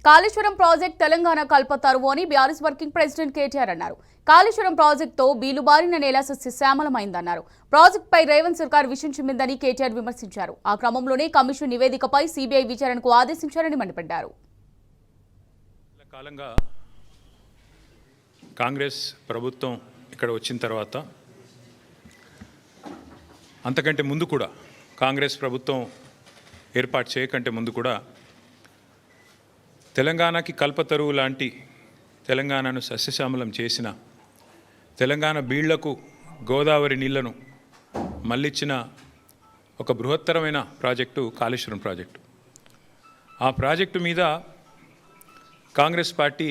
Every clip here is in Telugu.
కాళేశ్వరం ప్రాజెక్ట్ తెలంగాణ కల్పతరువు అని బీఆర్ఎస్ వర్కింగ్ ప్రెసిడెంట్ కేటీఆర్ అన్నారు. కాళేశ్వరం ప్రాజెక్టుతో బీలుబారిన నేల సస్యశ్యామలమైందన్నారు. ప్రాజెక్టుపై రేవంత్ సర్కార్ విషయం చిమ్మిందని కేటీఆర్ విమర్శించారు. ఆ క్రమంలోనే కమిషన్ నివేదికపై సీబీఐ విచారణకు ఆదేశించారని మండిపడ్డారు. కాలంగా కాంగ్రెస్ ప్రభుత్వం ఇక్కడ వచ్చిన తర్వాత అంతకంటే ముందు కూడా కాంగ్రెస్ ప్రభుత్వం ఏర్పాటు చేయకంటే ముందు కూడా తెలంగాణకి కల్పతరువు లాంటి తెలంగాణను సస్యశ్యామలం చేసిన తెలంగాణ బీళ్లకు గోదావరి నీళ్లను మళ్ళిచ్చిన ఒక బృహత్తరమైన ప్రాజెక్టు కాళేశ్వరం ప్రాజెక్టు. ఆ ప్రాజెక్టు మీద కాంగ్రెస్ పార్టీ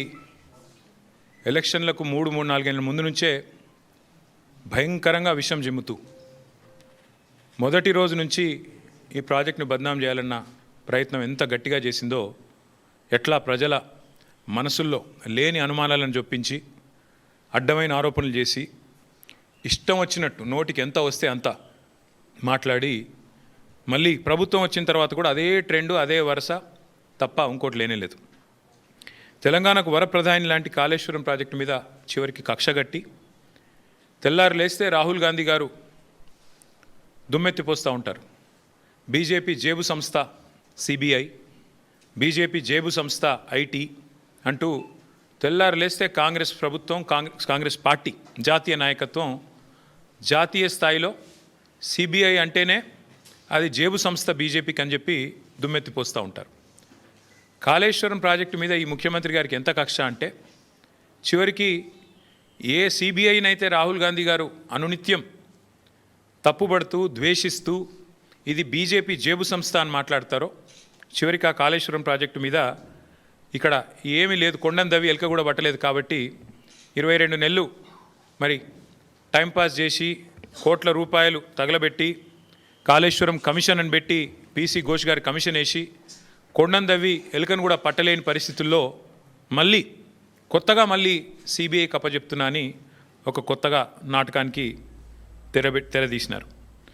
ఎలక్షన్లకు 3-4 ఏళ్ళ ముందు నుంచే భయంకరంగా విషం జిమ్ముతూ మొదటి రోజు నుంచి ఈ ప్రాజెక్టును బద్నాం చేయాలన్న ప్రయత్నం ఎంత గట్టిగా చేసిందో, ఎట్లా ప్రజల మనసుల్లో లేని అనుమానాలను చొప్పించి అడ్డమైన ఆరోపణలు చేసి ఇష్టం వచ్చినట్టు నోటికి ఎంత వస్తే అంత మాట్లాడి మళ్ళీ ప్రభుత్వం వచ్చిన తర్వాత కూడా అదే ట్రెండు, అదే వరుస తప్ప ఇంకోటి లేనేలేదు. తెలంగాణకు వరప్రధాని లాంటి కాళేశ్వరం ప్రాజెక్టు మీద చివరికి కక్షగట్టి తెల్లారు లేస్తే రాహుల్ గాంధీ గారు దుమ్మెత్తిపోస్తూ ఉంటారు. బీజేపీ జేబు సంస్థ సిబిఐ, బీజేపీ జేబు సంస్థ ఐటీ అంటూ తెల్లారు లేస్తే కాంగ్రెస్ ప్రభుత్వం, కాంగ్రెస్ పార్టీ జాతీయ నాయకత్వం జాతీయ స్థాయిలో సిబిఐ అంటేనే అది జేబు సంస్థ బీజేపీకి అని చెప్పి దుమ్మెత్తిపోస్తూ ఉంటారు. కాళేశ్వరం ప్రాజెక్టు మీద ఈ ముఖ్యమంత్రి గారికి ఎంత కక్ష అంటే చివరికి ఏ సిబిఐనైతే రాహుల్ గాంధీ గారు అనునిత్యం తప్పుబడుతూ ద్వేషిస్తూ ఇది బీజేపీ జేబు సంస్థ అని మాట్లాడతారో, చివరికి ఆ కాళేశ్వరం ప్రాజెక్టు మీద ఇక్కడ ఏమీ లేదు, కొండను దవ్వి ఎలక కూడా పట్టలేదు కాబట్టి 22 నెలలు మరి టైంపాస్ చేసి కోట్ల రూపాయలు తగలబెట్టి కాళేశ్వరం కమిషన్ అని పెట్టి పీసీ ఘోష్ గారి కమిషన్ వేసి కొండను దవ్వి ఎలుకను కూడా పట్టలేని పరిస్థితుల్లో మళ్ళీ కొత్తగా సిబిఐ కప్పచెప్తున్నా అని ఒక కొత్తగా నాటకానికి తెరదీసినారు.